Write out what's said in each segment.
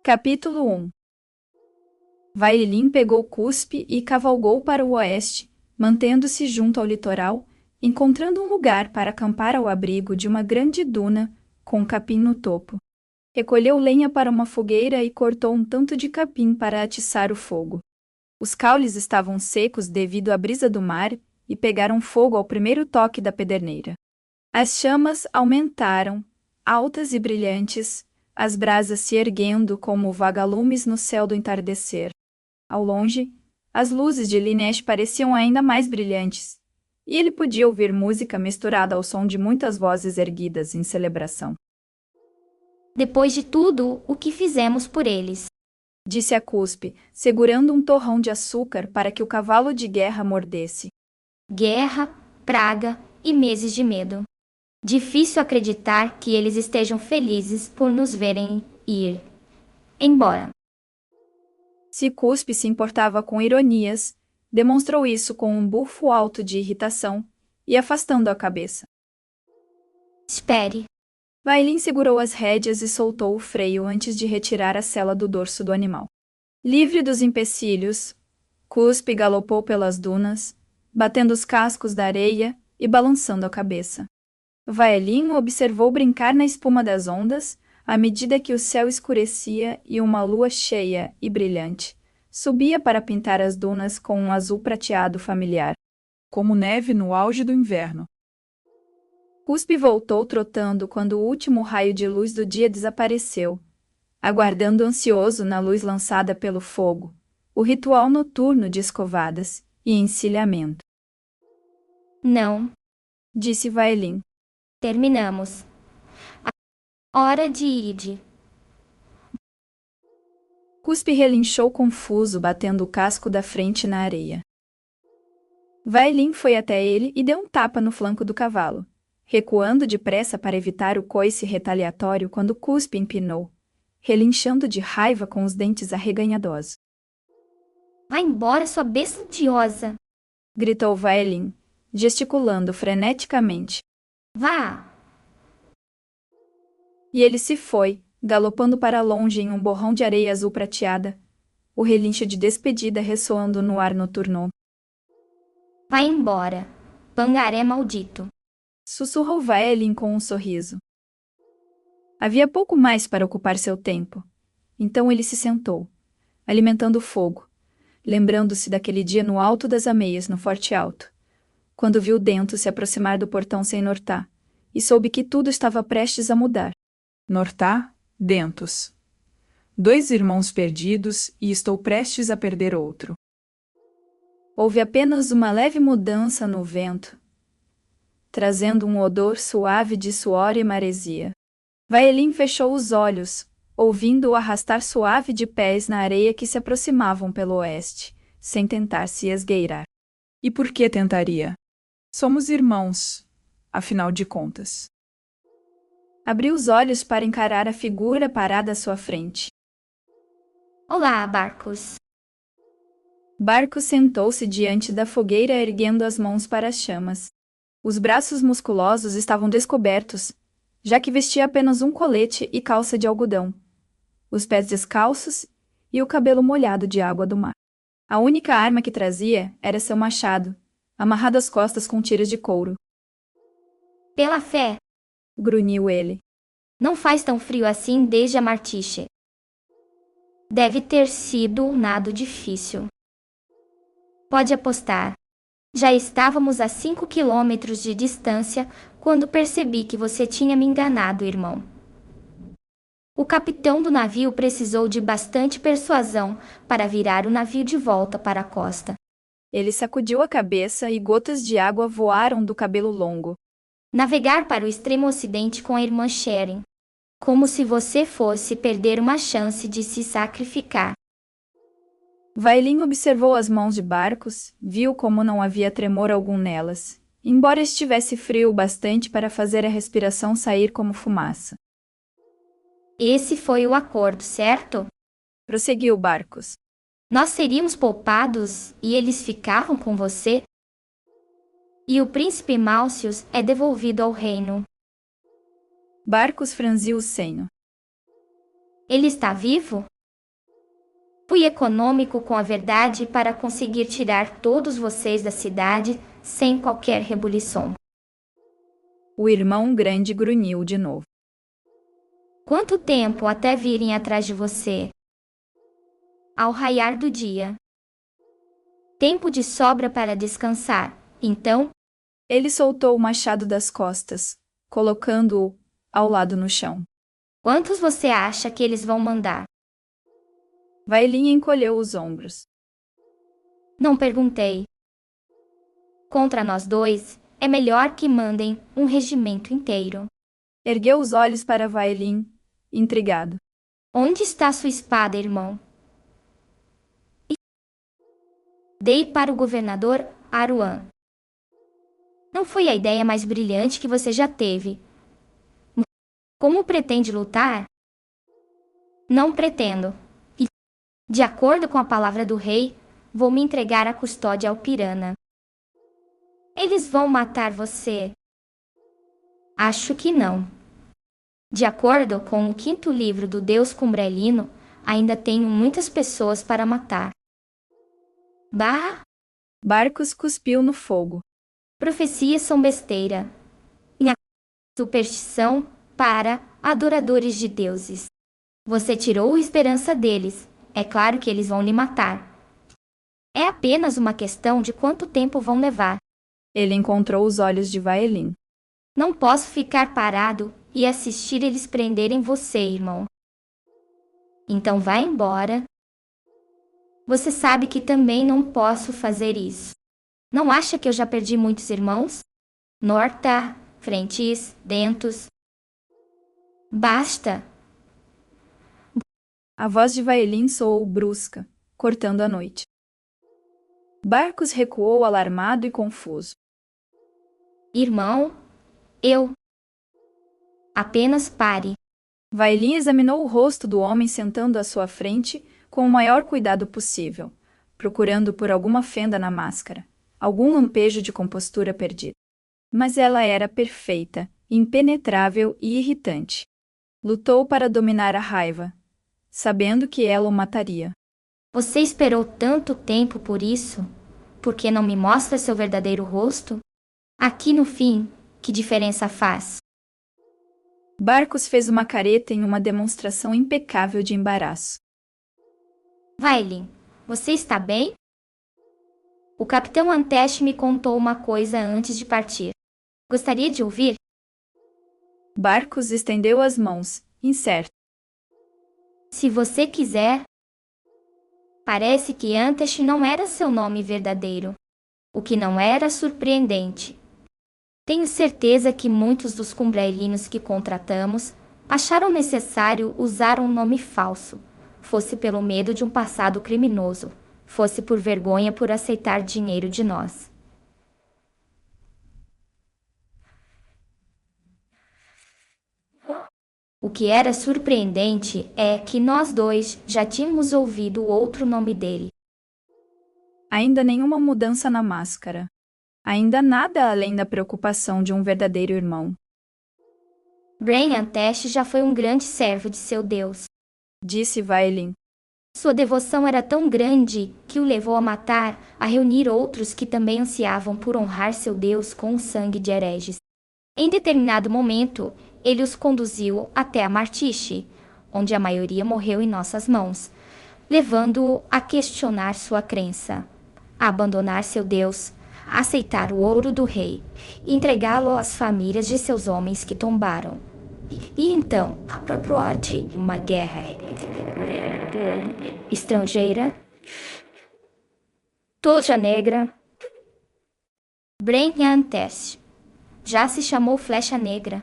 Capítulo 1. Vailin pegou Cuspe e cavalgou para o oeste, mantendo-se junto ao litoral, encontrando um lugar para acampar ao abrigo de uma grande duna, com um capim no topo. Recolheu lenha para uma fogueira e cortou um tanto de capim para atiçar o fogo. Os caules estavam secos devido à brisa do mar e pegaram fogo ao primeiro toque da pederneira. As chamas aumentaram, altas e brilhantes, as brasas se erguendo como vagalumes no céu do entardecer. Ao longe, as luzes de Linesh pareciam ainda mais brilhantes, e ele podia ouvir música misturada ao som de muitas vozes erguidas em celebração. Depois de tudo o que fizemos por eles, Disse a Cuspe, segurando um torrão de açúcar para que o cavalo de guerra mordesse. guerra, praga e meses de medo. Difícil acreditar que eles estejam felizes por nos verem ir embora. Se Cuspe se importava com ironias, demonstrou isso com um bufo alto de irritação e afastando a cabeça. Espere, Vailin segurou as rédeas e soltou o freio antes de retirar a sela do dorso do animal. Livre dos empecilhos, Cuspe galopou pelas dunas, batendo os cascos da areia e balançando a cabeça. Vailin o observou brincar na espuma das ondas, à medida que o céu escurecia e uma lua cheia e brilhante subia para pintar as dunas com um azul prateado familiar, como neve no auge do inverno. Cuspe voltou trotando quando o último raio de luz do dia desapareceu, aguardando ansioso na luz lançada pelo fogo, o ritual noturno de escovadas e encilhamento. não, Disse Vailin. terminamos. Hora de ir. Cuspe relinchou confuso, batendo o casco da frente na areia. Vailin foi até ele e deu um tapa no flanco do cavalo, recuando depressa para evitar o coice retaliatório quando Cuspe empinou, relinchando de raiva com os dentes arreganhadosos. Vá embora, sua besta odiosa. Gritou Vailin, gesticulando freneticamente. Vá! E ele se foi, galopando para longe em um borrão de areia azul prateada, o relincho de despedida ressoando no ar noturno. Vá embora, pangaré maldito. Sussurrou Vailin com um sorriso. Havia pouco mais para ocupar seu tempo. Então ele se sentou, alimentando o fogo, lembrando-se daquele dia no alto das ameias, no Forte Alto, quando viu Dento se aproximar do portão sem Nortá, e soube que tudo estava prestes a mudar. Nortá, Dentos. 2 irmãos perdidos e estou prestes a perder outro. Houve apenas uma leve mudança no vento, trazendo um odor suave de suor e maresia. Vailin fechou os olhos, ouvindo-o arrastar suave de pés na areia que se aproximavam pelo oeste, sem tentar se esgueirar. E por que tentaria? Somos irmãos, afinal de contas. Abriu os olhos para encarar a figura parada à sua frente. Olá, Barcos. Barco sentou-se diante da fogueira erguendo as mãos para as chamas. Os braços musculosos estavam descobertos, já que vestia apenas um colete e calça de algodão, os pés descalços e o cabelo molhado de água do mar. A única arma que trazia era seu machado, amarrado às costas com tiras de couro. Pela fé, Grunhiu ele. não faz tão frio assim desde a Martiche. Deve ter sido um nado difícil. Pode apostar. Já estávamos a 5 quilômetros de distância quando percebi que você tinha me enganado, irmão. O capitão do navio precisou de bastante persuasão para virar o navio de volta para a costa. Ele sacudiu a cabeça e gotas de água voaram do cabelo longo. Navegar para o extremo ocidente com a irmã Sharon. Como se você fosse perder uma chance de se sacrificar. Vailin observou as mãos de Barcos, viu como não havia tremor algum nelas, embora estivesse frio o bastante para fazer a respiração sair como fumaça. Esse foi o acordo, certo? Prosseguiu Barcos. Nós seríamos poupados e eles ficavam com você? E o príncipe Malcius é devolvido ao reino. Barcos franziu o senho. Ele está vivo? Fui econômico com a verdade para conseguir tirar todos vocês da cidade sem qualquer rebulição. O irmão grande grunhiu de novo. Quanto tempo até virem atrás de você? Ao raiar do dia. Tempo de sobra para descansar, então? Ele soltou o machado das costas, colocando-o ao lado no chão. Quantos você acha que eles vão mandar? Vailin encolheu os ombros. Não perguntei. Contra nós dois, é melhor que mandem um regimento inteiro. Ergueu os olhos para Vailin, intrigado. Onde está sua espada, irmão? Dei para o governador Aruan. Não foi a ideia mais brilhante que você já teve. Como pretende lutar? Não pretendo. E, de acordo com a palavra do rei, vou me entregar à custódia ao Pirana. Eles vão matar você? Acho que não. De acordo com o quinto livro do Deus Cumbrelino, ainda tenho muitas pessoas para matar. Bah! Barcos cuspiu no fogo. Profecias são besteira. E a superstição para adoradores de deuses. Você tirou a esperança deles. É claro que eles vão lhe matar. É apenas uma questão de quanto tempo vão levar. Ele encontrou os olhos de Vailin. Não posso ficar parado e assistir eles prenderem você, irmão. Então vá embora. Você sabe que também não posso fazer isso. Não acha que eu já perdi muitos irmãos? Norta, Frentis, Dentos. Basta! A voz de Vailin soou brusca, cortando a noite. Barcos recuou alarmado e confuso. Irmão, eu... Apenas pare. Vailin examinou o rosto do homem sentando à sua frente com o maior cuidado possível, procurando por alguma fenda na máscara, algum lampejo de compostura perdida. Mas ela era perfeita, impenetrável e irritante. Lutou para dominar a raiva, sabendo que ela o mataria. Você esperou tanto tempo por isso? Por que não me mostra seu verdadeiro rosto? Aqui no fim, que diferença faz? Barcos fez uma careta em uma demonstração impecável de embaraço. Vailin, você está bem? O capitão Antesh me contou uma coisa antes de partir. Gostaria de ouvir? Barcos estendeu as mãos, incerto. Se você quiser. Parece que Antesh não era seu nome verdadeiro. O que não era surpreendente. Tenho certeza que muitos dos cumbrelinos que contratamos acharam necessário usar um nome falso, fosse pelo medo de um passado criminoso, fosse por vergonha por aceitar dinheiro de nós. O que era surpreendente é que nós dois já tínhamos ouvido outro nome dele. Ainda nenhuma mudança na máscara. Ainda nada além da preocupação de um verdadeiro irmão. Brain Antesh já foi um grande servo de seu Deus, disse Vailin. Sua devoção era tão grande que o levou a matar, a reunir outros que também ansiavam por honrar seu Deus com o sangue de hereges. Em determinado momento, ele os conduziu até a Martiche, onde a maioria morreu em nossas mãos, levando-o a questionar sua crença, a abandonar seu Deus, a aceitar o ouro do rei e entregá-lo às famílias de seus homens que tombaram. E então, apropriou-te uma guerra estrangeira, Toja Negra, Brain Antesh, já se chamou Flecha Negra,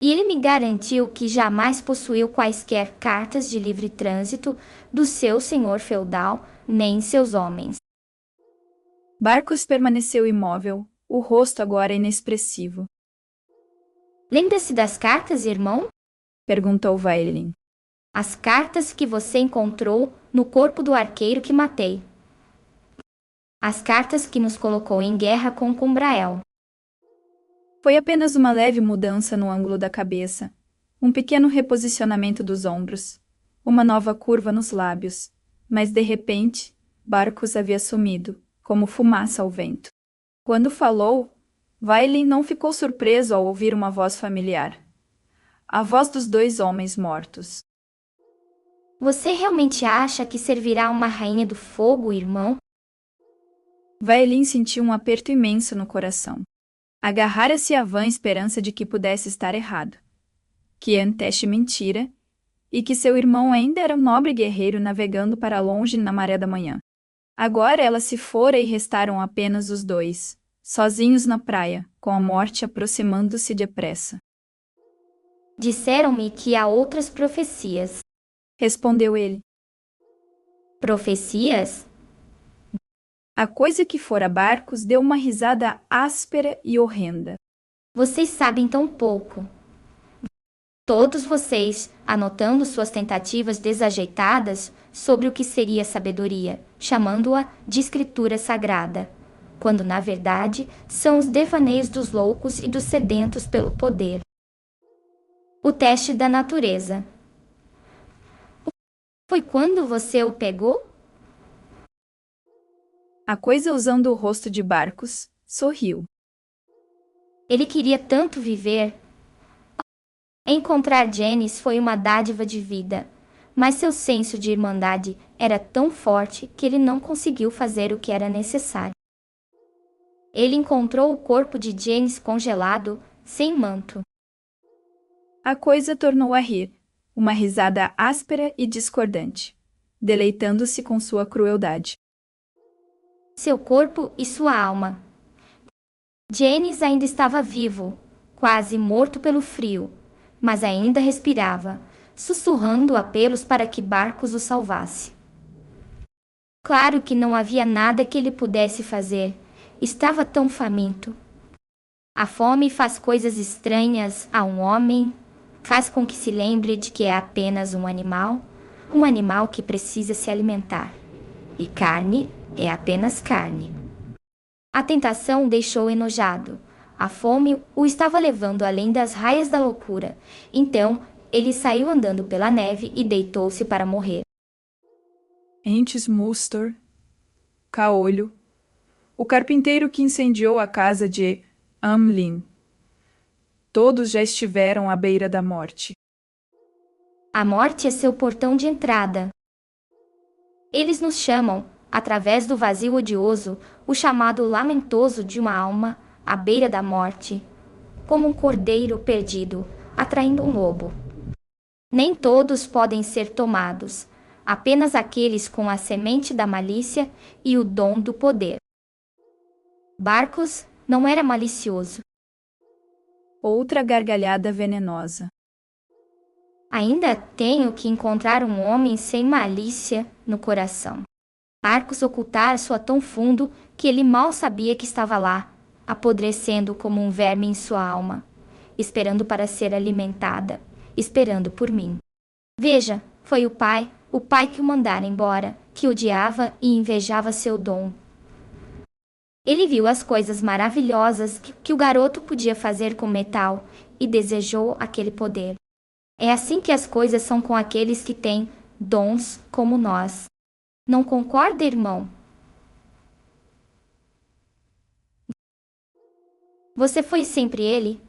e ele me garantiu que jamais possuiu quaisquer cartas de livre trânsito do seu senhor feudal, nem seus homens. Barcos permaneceu imóvel, o rosto agora inexpressivo. Lembra-se das cartas, irmão? Perguntou Vailin. As cartas que você encontrou no corpo do arqueiro que matei. As cartas que nos colocou em guerra com Cumbrael. Foi apenas uma leve mudança no ângulo da cabeça, um pequeno reposicionamento dos ombros, uma nova curva nos lábios, Mas de repente, Barcos havia sumido, como fumaça ao vento. Quando falou, Vailin não ficou surpreso ao ouvir uma voz familiar. A voz dos dois homens mortos. Você realmente acha que servirá uma rainha do fogo, irmão? Vailin sentiu um aperto imenso no coração. Agarrara-se à vã esperança de que pudesse estar errado. Que Anteste mentira, e que seu irmão ainda era um nobre guerreiro navegando para longe na maré da manhã. Agora ela se fora e restaram apenas os dois, sozinhos na praia, com a morte aproximando-se depressa. Disseram-me que há outras profecias. Respondeu ele. Profecias? A coisa que fora Barcos deu uma risada áspera e horrenda. Vocês sabem tão pouco. Todos vocês, anotando suas tentativas desajeitadas sobre o que seria sabedoria, chamando-a de escritura sagrada, quando na verdade são os devaneios dos loucos e dos sedentos pelo poder. O teste da natureza. Foi quando você o pegou? A coisa, usando o rosto de Barcos, sorriu. Ele queria tanto viver. Encontrar Janice foi uma dádiva de vida, mas seu senso de irmandade era tão forte que ele não conseguiu fazer o que era necessário. Ele encontrou o corpo de Janice congelado, sem manto. A coisa tornou a rir, uma risada áspera e discordante, deleitando-se com sua crueldade. Seu corpo e sua alma. Janice ainda estava vivo, quase morto pelo frio, mas ainda respirava, sussurrando apelos para que Barcos o salvasse. Claro que não havia nada que ele pudesse fazer. Estava tão faminto. A fome faz coisas estranhas a um homem, faz com que se lembre de que é apenas um animal que precisa se alimentar. E carne é apenas carne. A tentação o deixou enojado. A fome o estava levando além das raias da loucura. Então, ele saiu andando pela neve e deitou-se para morrer. Entes Mustor, Caolho, o carpinteiro que incendiou a casa de Amlin. Todos já estiveram à beira da morte. A morte é seu portão de entrada. Eles nos chamam, através do vazio odioso, o chamado lamentoso de uma alma à beira da morte, como um cordeiro perdido, atraindo um lobo. Nem todos podem ser tomados, apenas aqueles com a semente da malícia e o dom do poder. Barcos não era malicioso. Outra gargalhada venenosa. Ainda tenho que encontrar um homem sem malícia no coração. Barcos ocultara sua tão fundo que ele mal sabia que estava lá, apodrecendo como um verme em sua alma, esperando para ser alimentada, esperando por mim. Veja, foi o pai que o mandara embora, que odiava e invejava seu dom. Ele viu as coisas maravilhosas que o garoto podia fazer com metal e desejou aquele poder. É assim que as coisas são com aqueles que têm dons como nós. Não concorda, irmão? Você foi sempre ele?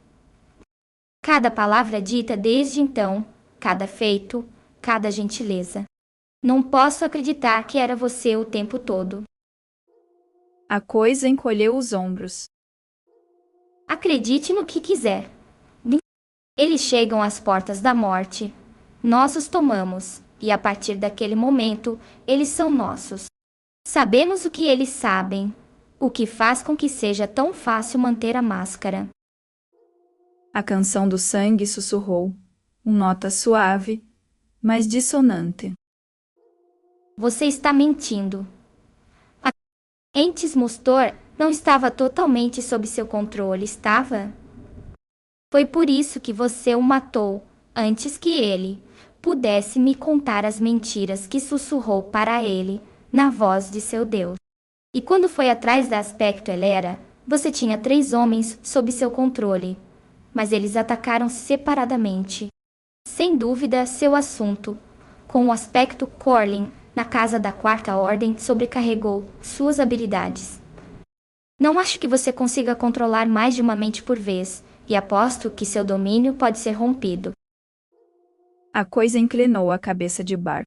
Cada palavra dita desde então, cada feito, cada gentileza. Não posso acreditar que era você o tempo todo. A coisa encolheu os ombros. Acredite no que quiser. Eles chegam às portas da morte. Nós os tomamos, e a partir daquele momento, eles são nossos. Sabemos o que eles sabem, o que faz com que seja tão fácil manter a máscara. A canção do sangue sussurrou, nota suave, mas dissonante. Você está mentindo. Entes Mustor não estava totalmente sob seu controle, estava? Foi por isso que você o matou, antes que ele pudesse me contar as mentiras que sussurrou para ele, na voz de seu Deus. E quando foi atrás da Aspecto Elera, você tinha 3 homens sob seu controle, mas eles atacaram separadamente. Sem dúvida, seu assunto, com o Aspecto Corlin, na casa da Quarta Ordem sobrecarregou suas habilidades. Não acho que você consiga controlar mais de uma mente por vez, e aposto que seu domínio pode ser rompido. A coisa inclinou a cabeça de Bar.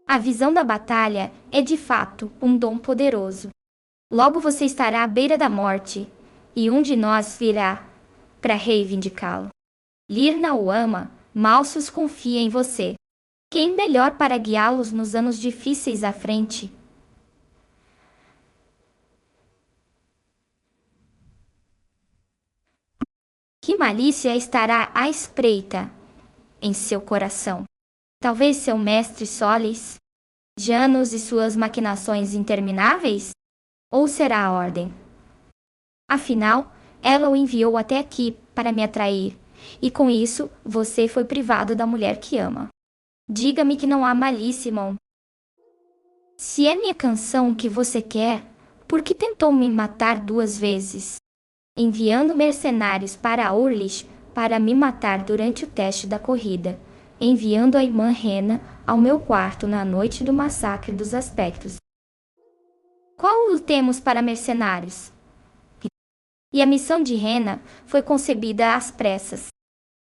A visão da batalha é de fato um dom poderoso. Logo você estará à beira da morte, e um de nós virá para reivindicá-lo. Lirna o ama, Malsus confia em você. Quem melhor para guiá-los nos anos difíceis à frente? Que malícia estará à espreita em seu coração? Talvez seu mestre Solis, Janus e suas maquinações intermináveis? Ou será a ordem? Afinal, ela o enviou até aqui para me atrair, e com isso você foi privado da mulher que ama. Diga-me que não há malícia, irmão. Se é minha canção que você quer, por que tentou me matar 2 vezes? Enviando mercenários para Urlich para me matar durante o teste da corrida, enviando a irmã Rena ao meu quarto na noite do massacre dos aspectos. Qual o temos para mercenários? E a missão de Rena foi concebida às pressas.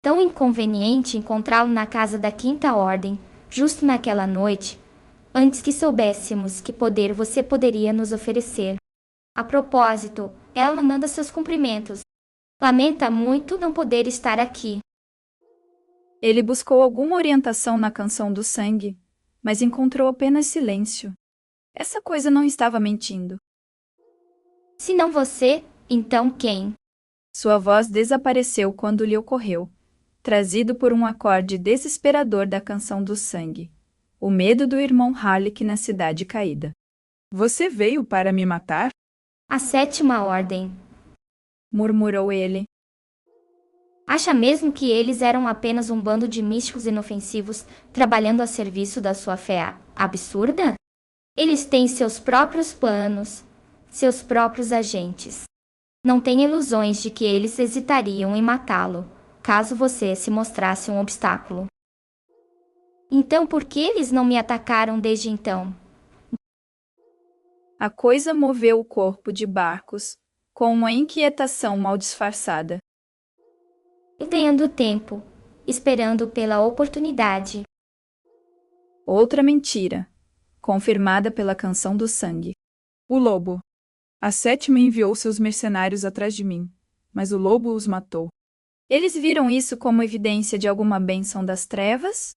Tão inconveniente encontrá-lo na casa da Quinta Ordem, justo naquela noite, antes que soubéssemos que poder você poderia nos oferecer. A propósito, ela manda seus cumprimentos. Lamenta muito não poder estar aqui. Ele buscou alguma orientação na canção do sangue, mas encontrou apenas silêncio. Essa coisa não estava mentindo. Se não você, então quem? Sua voz desapareceu quando lhe ocorreu, trazido por um acorde desesperador da canção do sangue. O medo do irmão Harlick na cidade caída. Você veio para me matar? A Sétima Ordem. Murmurou ele. Acha mesmo que eles eram apenas um bando de místicos inofensivos trabalhando a serviço da sua fé absurda? Eles têm seus próprios planos, seus próprios agentes. Não tem ilusões de que eles hesitariam em matá-lo, caso você se mostrasse um obstáculo. Então por que eles não me atacaram desde então? A coisa moveu o corpo de Barcos, com uma inquietação mal disfarçada. Ganhando tempo, esperando pela oportunidade. Outra mentira, confirmada pela canção do sangue. O lobo. A Sétima enviou seus mercenários atrás de mim, mas o lobo os matou. Eles viram isso como evidência de alguma bênção das trevas?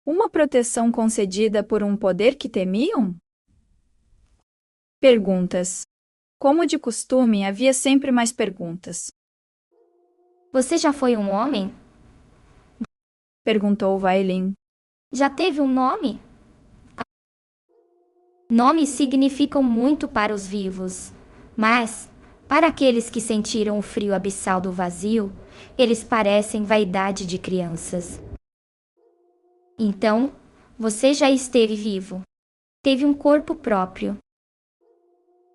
Uma proteção concedida por um poder que temiam? Perguntas. Como de costume, havia sempre mais perguntas. Você já foi um homem? Perguntou Vailin. Já teve um nome? Nomes significam muito para os vivos, mas, para aqueles que sentiram o frio abissal do vazio, eles parecem vaidade de crianças. Então, você já esteve vivo. Teve um corpo próprio.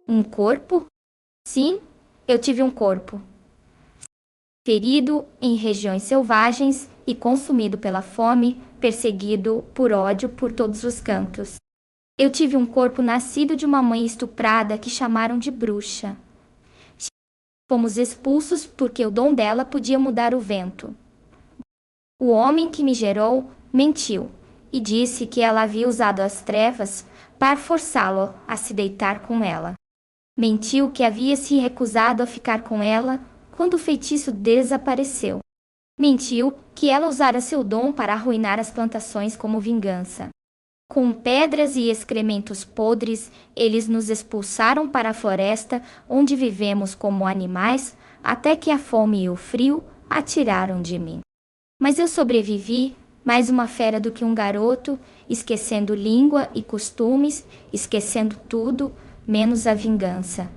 Um corpo? Sim, eu tive um corpo. Ferido em regiões selvagens e consumido pela fome, perseguido por ódio por todos os cantos. Eu tive um corpo nascido de uma mãe estuprada que chamaram de bruxa. Fomos expulsos porque o dom dela podia mudar o vento. O homem que me gerou mentiu e disse que ela havia usado as trevas para forçá-lo a se deitar com ela. Mentiu que havia se recusado a ficar com ela quando o feitiço desapareceu. Mentiu que ela usara seu dom para arruinar as plantações como vingança. Com pedras e excrementos podres, eles nos expulsaram para a floresta, onde vivemos como animais, até que a fome e o frio a tiraram de mim. Mas eu sobrevivi, mais uma fera do que um garoto, esquecendo língua e costumes, esquecendo tudo, menos a vingança.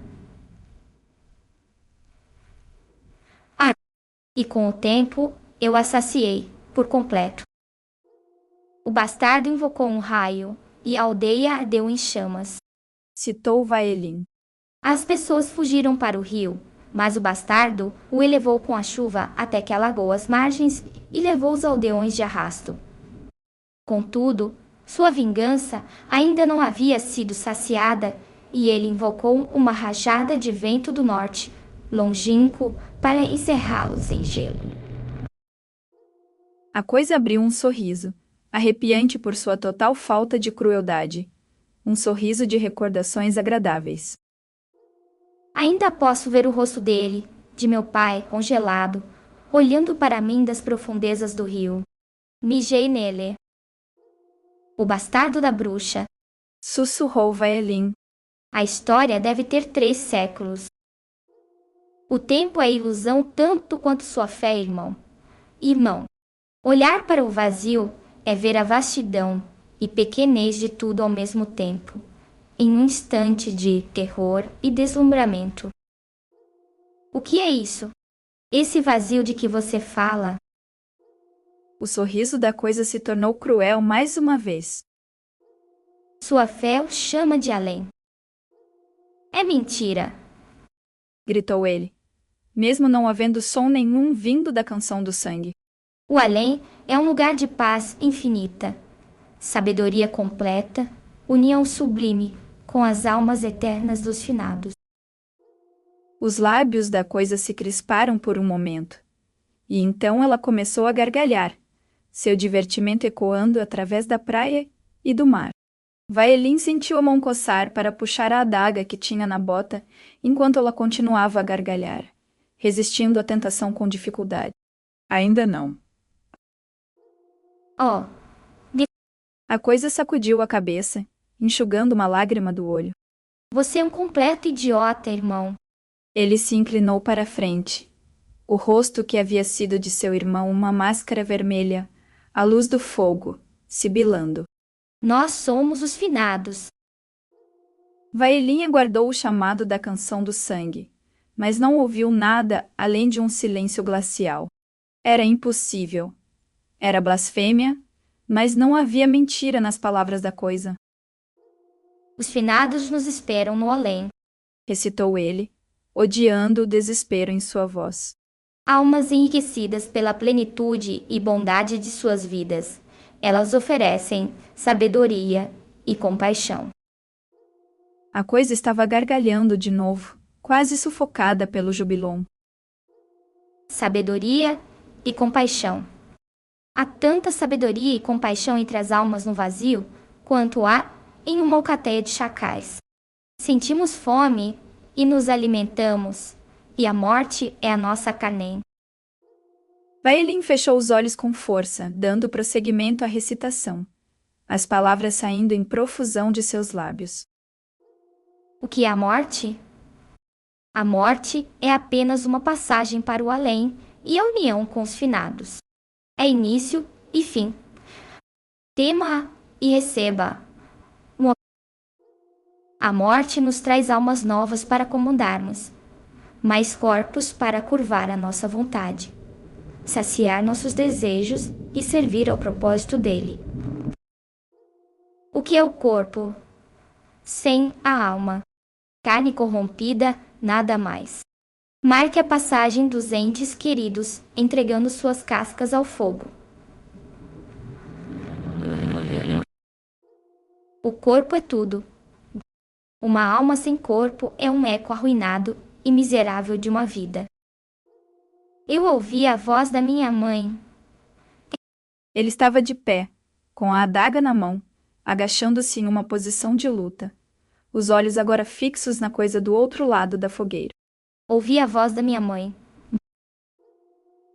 E com o tempo, eu a saciei, por completo. O bastardo invocou um raio, e a aldeia ardeu em chamas. Citou Vaelin. As pessoas fugiram para o rio, mas o bastardo o elevou com a chuva até que alagou as margens e levou os aldeões de arrasto. Contudo, Sua vingança ainda não havia sido saciada, e ele invocou uma rajada de vento do norte, longínquo, para encerrá-los em gelo. A coisa abriu um sorriso, arrepiante por sua total falta de crueldade. Um sorriso de recordações agradáveis. Ainda posso ver o rosto dele, de meu pai, congelado, olhando para mim das profundezas do rio. Mijei nele. O bastardo da bruxa. Sussurrou Vaelin. A história deve ter 3 séculos. O tempo é ilusão tanto quanto sua fé, irmão. Irmão, olhar para o vazio é ver a vastidão e pequenez de tudo ao mesmo tempo, em um instante de terror e deslumbramento. O que é isso? Esse vazio de que você fala? O sorriso da coisa se tornou cruel mais uma vez. Sua fé o chama de além. É mentira! Gritou ele, mesmo não havendo som nenhum vindo da canção do sangue. O além é um lugar de paz infinita, sabedoria completa, união sublime com as almas eternas dos finados. Os lábios da coisa se crisparam por um momento. E então ela começou a gargalhar, seu divertimento ecoando através da praia e do mar. Vaelin sentiu a mão coçar para puxar a adaga que tinha na bota, enquanto ela continuava a gargalhar, resistindo à tentação com dificuldade. Ainda não. Oh, A coisa sacudiu a cabeça, enxugando uma lágrima do olho. você é um completo idiota, irmão. Ele se inclinou para a frente. O rosto que havia sido de seu irmão uma máscara vermelha, à luz do fogo, sibilando. Nós somos os finados. Vaelin aguardou o chamado da canção do sangue, mas não ouviu nada além de um silêncio glacial. Era impossível. Era blasfêmia, mas não havia mentira nas palavras da coisa. Os finados nos esperam no além. Recitou ele, odiando o desespero em sua voz. Almas enriquecidas pela plenitude e bondade de suas vidas. Elas oferecem sabedoria e compaixão. A coisa estava gargalhando de novo, quase sufocada pelo jubilom. Sabedoria e compaixão. Há tanta sabedoria e compaixão entre as almas no vazio, quanto há em uma alcateia de chacais. Sentimos fome e nos alimentamos, e a morte é a nossa carne. Vaelin fechou os olhos com força, dando prosseguimento à recitação, as palavras saindo em profusão de seus lábios. O que é a morte? A morte é apenas uma passagem para o além e a união com os finados. É início e fim. Tema e receba. A morte nos traz almas novas para comandarmos, mais corpos para curvar a nossa vontade, saciar nossos desejos e servir ao propósito dele. O que é o corpo? Sem a alma. Carne corrompida, nada mais. Marque a passagem dos entes queridos, entregando suas cascas ao fogo. O corpo é tudo. Uma alma sem corpo é um eco arruinado e miserável de uma vida. Eu ouvi a voz da minha mãe. Ele estava de pé, com a adaga na mão, agachando-se em uma posição de luta, os olhos agora fixos na coisa do outro lado da fogueira. Ouvi a voz da minha mãe.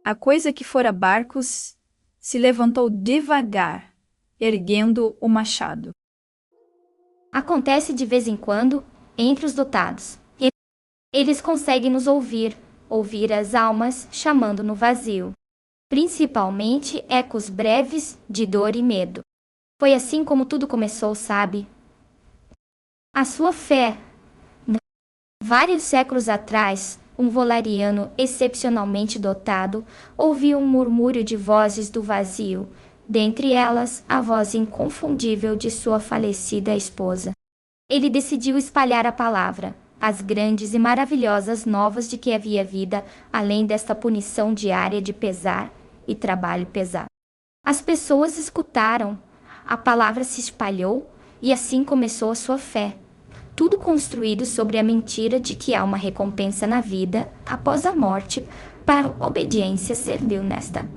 A coisa que fora Barcos se levantou devagar, erguendo o machado. Acontece de vez em quando, entre os dotados. Eles conseguem nos ouvir as almas chamando no vazio. Principalmente ecos breves de dor e medo. Foi assim como tudo começou, sabe? A sua fé. Vários séculos atrás, um volariano excepcionalmente dotado ouviu um murmúrio de vozes do vazio, dentre elas a voz inconfundível de sua falecida esposa. Ele decidiu espalhar a palavra, as grandes e maravilhosas novas de que havia vida além desta punição diária de pesar e trabalho pesado. As pessoas escutaram, A palavra se espalhou, e assim começou a sua fé. Tudo construído sobre a mentira de que há uma recompensa na vida após a morte para a obediência servil nesta.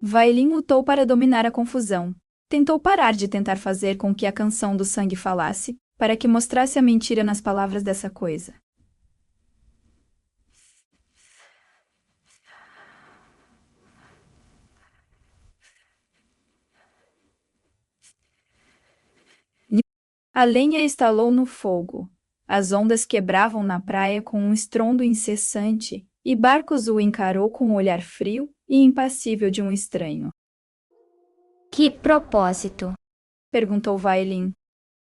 Vailin lutou para dominar a confusão. Tentou parar de tentar fazer com que a canção do sangue falasse, para que mostrasse a mentira nas palavras dessa coisa. A lenha estalou no fogo. As ondas quebravam na praia com um estrondo incessante, e Barcos o encarou com um olhar frio e impassível de um estranho. Que propósito? Perguntou Vailin.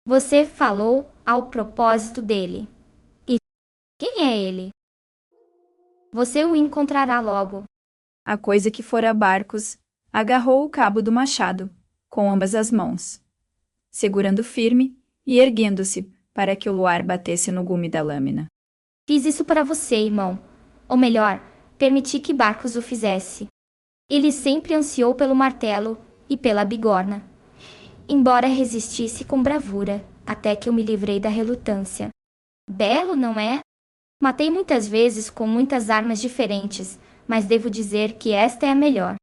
Você falou ao propósito dele. E quem é ele? Você o encontrará logo. A coisa que fora Barcos agarrou o cabo do machado, com ambas as mãos, segurando firme e erguendo-se para que o luar batesse no gume da lâmina. Fiz isso para você, irmão. Ou melhor, permiti que Barcos o fizesse. Ele sempre ansiou pelo martelo e pela bigorna. Embora resistisse com bravura, até que eu me livrei da relutância. Belo, não é? Matei muitas vezes com muitas armas diferentes, mas devo dizer que esta é a melhor.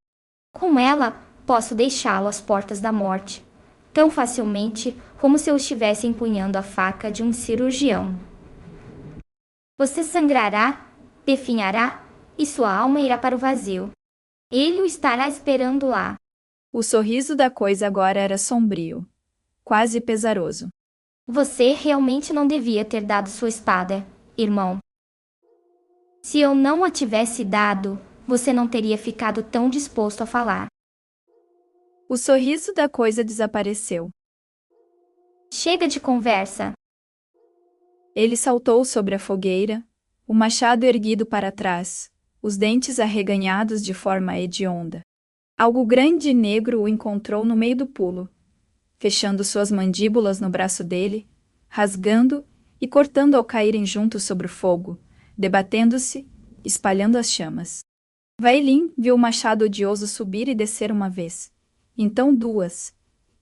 Com ela, posso deixá-lo às portas da morte, tão facilmente como se eu estivesse empunhando a faca de um cirurgião. Você sangrará, definhará, e sua alma irá para o vazio. Ele o estará esperando lá. O sorriso da coisa agora era sombrio, quase pesaroso. Você realmente não devia ter dado sua espada, irmão. Se eu não a tivesse dado, você não teria ficado tão disposto a falar. O sorriso da coisa desapareceu. Chega de conversa. Ele saltou sobre a fogueira, o machado erguido para trás, os dentes arreganhados de forma hedionda. Algo grande e negro o encontrou no meio do pulo, fechando suas mandíbulas no braço dele, rasgando e cortando ao caírem juntos sobre o fogo, debatendo-se, espalhando as chamas. Vailin viu o machado odioso subir e descer uma vez, então duas,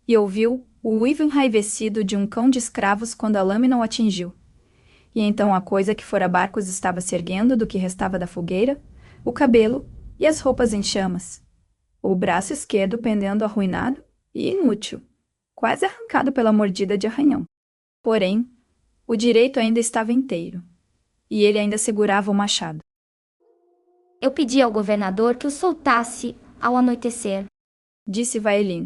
e ouviu o uivo enraivecido de um cão de escravos quando a lâmina o atingiu. E então a coisa que fora Barcos estava se erguendo do que restava da fogueira, o cabelo e as roupas em chamas, o braço esquerdo pendendo arruinado e inútil, quase arrancado pela mordida de arranhão. Porém, o direito ainda estava inteiro, e ele ainda segurava o machado. Eu pedi ao governador que o soltasse ao anoitecer, disse Vailin.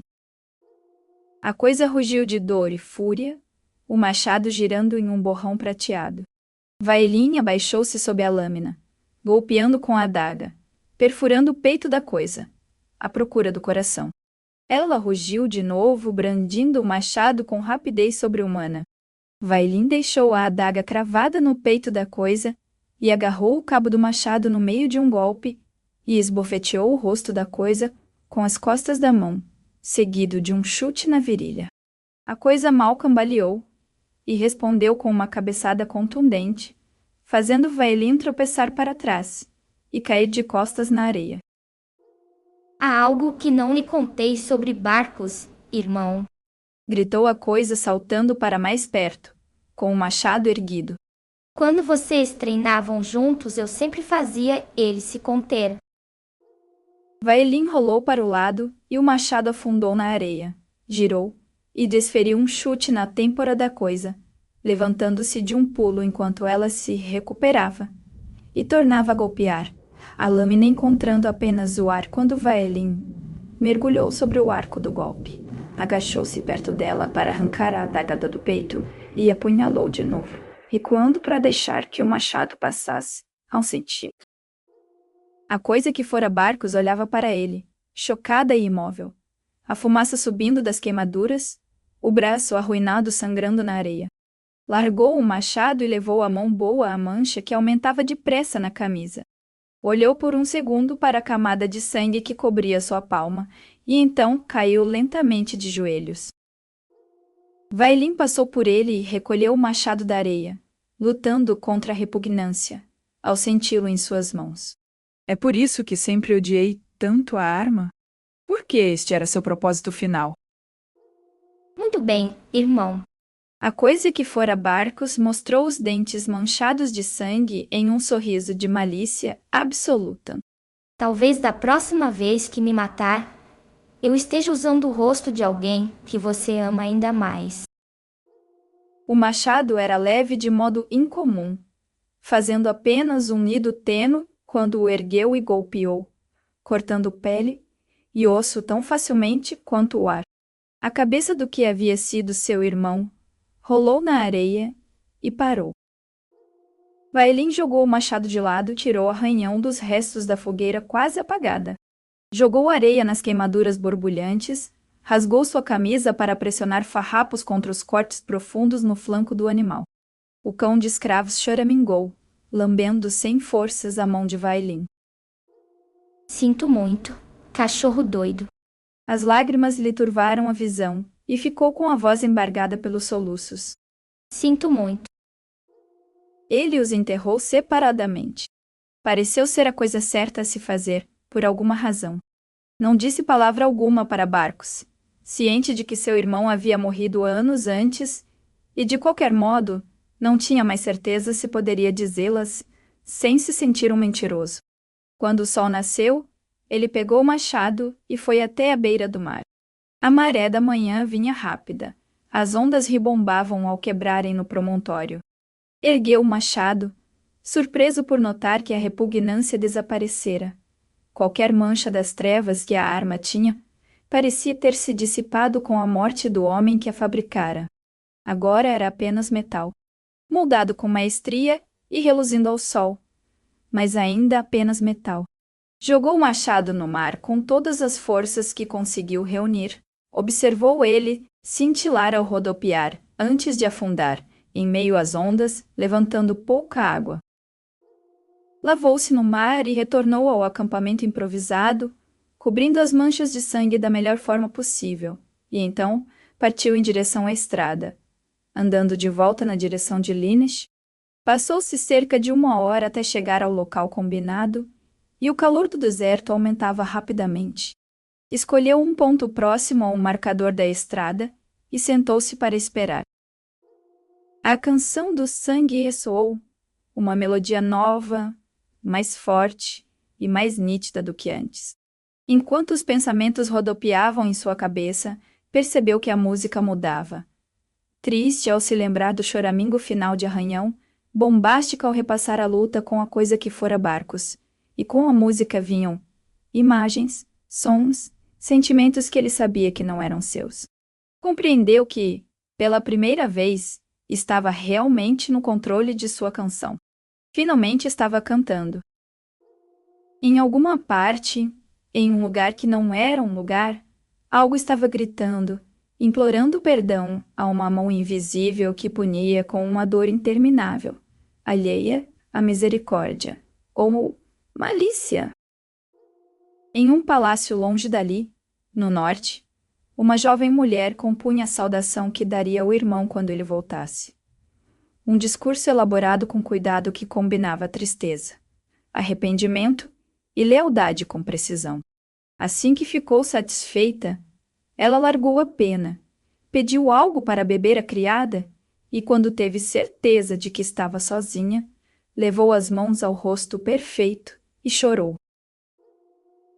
A coisa rugiu de dor e fúria, o machado girando em um borrão prateado. Vailin abaixou-se sob a lâmina, golpeando com a adaga, perfurando o peito da coisa, à procura do coração. Ela rugiu de novo, brandindo o machado com rapidez sobre-humana. Vailin deixou a adaga cravada no peito da coisa e agarrou o cabo do machado no meio de um golpe e esbofeteou o rosto da coisa com as costas da mão, seguido de um chute na virilha. A coisa mal cambaleou e respondeu com uma cabeçada contundente, fazendo Vailin tropeçar para trás e cair de costas na areia. Há algo que não lhe contei sobre Barcos, irmão. Gritou a coisa saltando para mais perto, com o machado erguido. Quando vocês treinavam juntos, eu sempre fazia ele se conter. Vailin rolou para o lado e o machado afundou na areia, girou e desferiu um chute na têmpora da coisa, levantando-se de um pulo enquanto ela se recuperava, e tornava a golpear, a lâmina encontrando apenas o ar quando Vailin mergulhou sobre o arco do golpe. Agachou-se perto dela para arrancar a adaga do peito e apunhalou de novo, recuando para deixar que o machado passasse a um centímetro. A coisa que fora Barcos olhava para ele, chocada e imóvel, a fumaça subindo das queimaduras, o braço arruinado sangrando na areia. Largou o machado e levou a mão boa à mancha que aumentava depressa na camisa. Olhou por um segundo para a camada de sangue que cobria sua palma, e então caiu lentamente de joelhos. Vailin passou por ele e recolheu o machado da areia, lutando contra a repugnância, ao senti-lo em suas mãos. É por isso que sempre odiei tanto a arma? Por que este era seu propósito final? bem, irmão. A coisa que fora Barcos mostrou os dentes manchados de sangue em um sorriso de malícia absoluta. Talvez da próxima vez que me matar, eu esteja usando o rosto de alguém que você ama ainda mais. O machado era leve de modo incomum, fazendo apenas um nido tênue quando o ergueu e golpeou, cortando pele e osso tão facilmente quanto o ar. A cabeça do que havia sido seu irmão rolou na areia e parou. Vailin jogou o machado de lado e tirou o arranhão dos restos da fogueira quase apagada. Jogou areia nas queimaduras borbulhantes, rasgou sua camisa para pressionar farrapos contra os cortes profundos no flanco do animal. O cão de escravos choramingou, lambendo sem forças a mão de Vailin. Sinto muito, cachorro doido. As lágrimas lhe turvaram a visão, e ficou com a voz embargada pelos soluços. Sinto muito. Ele os enterrou separadamente. Pareceu ser a coisa certa a se fazer, por alguma razão. Não disse palavra alguma para Barcos, ciente de que seu irmão havia morrido anos antes, e de qualquer modo, não tinha mais certeza se poderia dizê-las, sem se sentir um mentiroso. Quando o sol nasceu, ele pegou o machado e foi até a beira do mar. A maré da manhã vinha rápida. As ondas ribombavam ao quebrarem no promontório. Ergueu o machado, surpreso por notar que a repugnância desaparecera. Qualquer mancha das trevas que a arma tinha parecia ter se dissipado com a morte do homem que a fabricara. Agora era apenas metal, moldado com maestria e reluzindo ao sol, mas ainda apenas metal. Jogou o machado no mar com todas as forças que conseguiu reunir. Observou ele cintilar ao rodopiar, antes de afundar, em meio às ondas, levantando pouca água. Lavou-se no mar e retornou ao acampamento improvisado, cobrindo as manchas de sangue da melhor forma possível, e então partiu em direção à estrada. Andando de volta na direção de Linesh, passou-se cerca de 1 hora até chegar ao local combinado, e o calor do deserto aumentava rapidamente. Escolheu um ponto próximo ao marcador da estrada e sentou-se para esperar. A canção do sangue ressoou, uma melodia nova, mais forte e mais nítida do que antes. Enquanto os pensamentos rodopiavam em sua cabeça, percebeu que a música mudava. Triste ao se lembrar do choramingo final de Arranhão, bombástica ao repassar a luta com a coisa que fora Barcos, e com a música vinham imagens, sons, sentimentos que ele sabia que não eram seus. Compreendeu que, pela primeira vez, estava realmente no controle de sua canção. Finalmente estava cantando. Em alguma parte, em um lugar que não era um lugar, algo estava gritando, implorando perdão a uma mão invisível que punia com uma dor interminável, alheia à misericórdia, ou malícia. Em um palácio longe dali, no norte, uma jovem mulher compunha a saudação que daria ao irmão quando ele voltasse. Um discurso elaborado com cuidado que combinava tristeza, arrependimento e lealdade com precisão. Assim que ficou satisfeita, ela largou a pena, pediu algo para beber à criada e, quando teve certeza de que estava sozinha, levou as mãos ao rosto perfeito e chorou.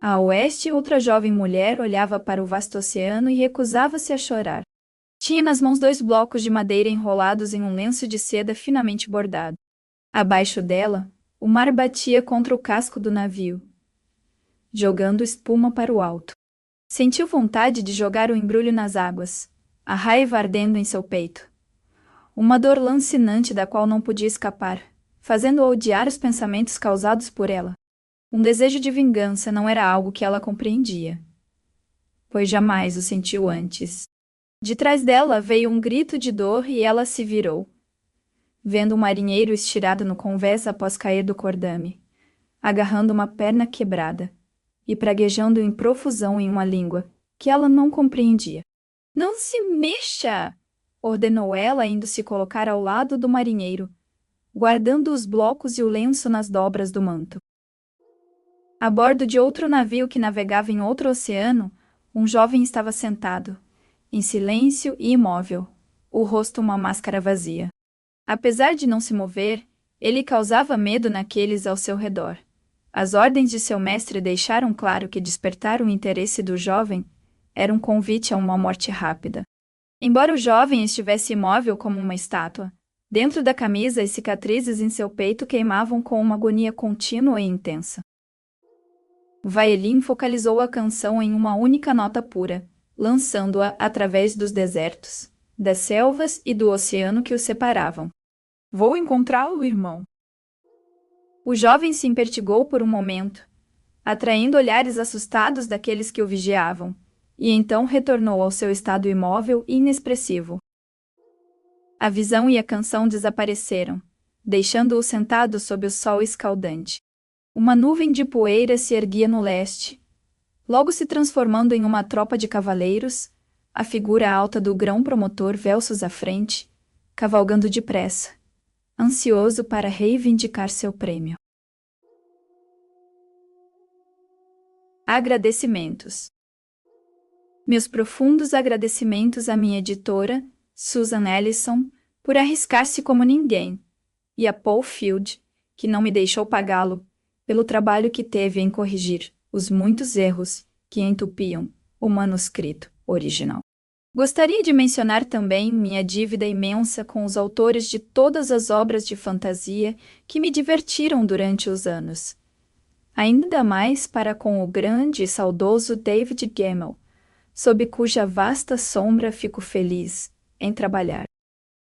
A oeste, outra jovem mulher olhava para o vasto oceano e recusava-se a chorar. Tinha nas mãos 2 blocos de madeira enrolados em um lenço de seda finamente bordado. Abaixo dela, o mar batia contra o casco do navio, jogando espuma para o alto. Sentiu vontade de jogar o embrulho nas águas, a raiva ardendo em seu peito. Uma dor lancinante da qual não podia escapar, fazendo-a odiar os pensamentos causados por ela. Um desejo de vingança não era algo que ela compreendia, pois jamais o sentiu antes. De trás dela veio um grito de dor e ela se virou, vendo um marinheiro estirado no convés após cair do cordame, agarrando uma perna quebrada e praguejando em profusão em uma língua que ela não compreendia. "Não se mexa!" ordenou ela, indo se colocar ao lado do marinheiro, guardando os blocos e o lenço nas dobras do manto. A bordo de outro navio que navegava em outro oceano, um jovem estava sentado, em silêncio e imóvel, o rosto uma máscara vazia. Apesar de não se mover, ele causava medo naqueles ao seu redor. As ordens de seu mestre deixaram claro que despertar o interesse do jovem era um convite a uma morte rápida. Embora o jovem estivesse imóvel como uma estátua, dentro da camisa as cicatrizes em seu peito queimavam com uma agonia contínua e intensa. Vailin focalizou a canção em uma única nota pura, lançando-a através dos desertos, das selvas e do oceano que os separavam. Vou encontrá-lo, irmão. O jovem se impertigou por um momento, atraindo olhares assustados daqueles que o vigiavam, e então retornou ao seu estado imóvel e inexpressivo. A visão e a canção desapareceram, deixando-o sentado sob o sol escaldante. Uma nuvem de poeira se erguia no leste, logo se transformando em uma tropa de cavaleiros, a figura alta do grão-promotor Velsus à frente, cavalgando depressa, ansioso para reivindicar seu prêmio. Agradecimentos. Meus profundos agradecimentos à minha editora, Susan Ellison, por arriscar-se como ninguém, e a Paul Field, que não me deixou pagá-lo, pelo trabalho que teve em corrigir os muitos erros que entupiam o manuscrito original. Gostaria de mencionar também minha dívida imensa com os autores de todas as obras de fantasia que me divertiram durante os anos. Ainda mais para com o grande e saudoso David Gemmell, sob cuja vasta sombra fico feliz em trabalhar.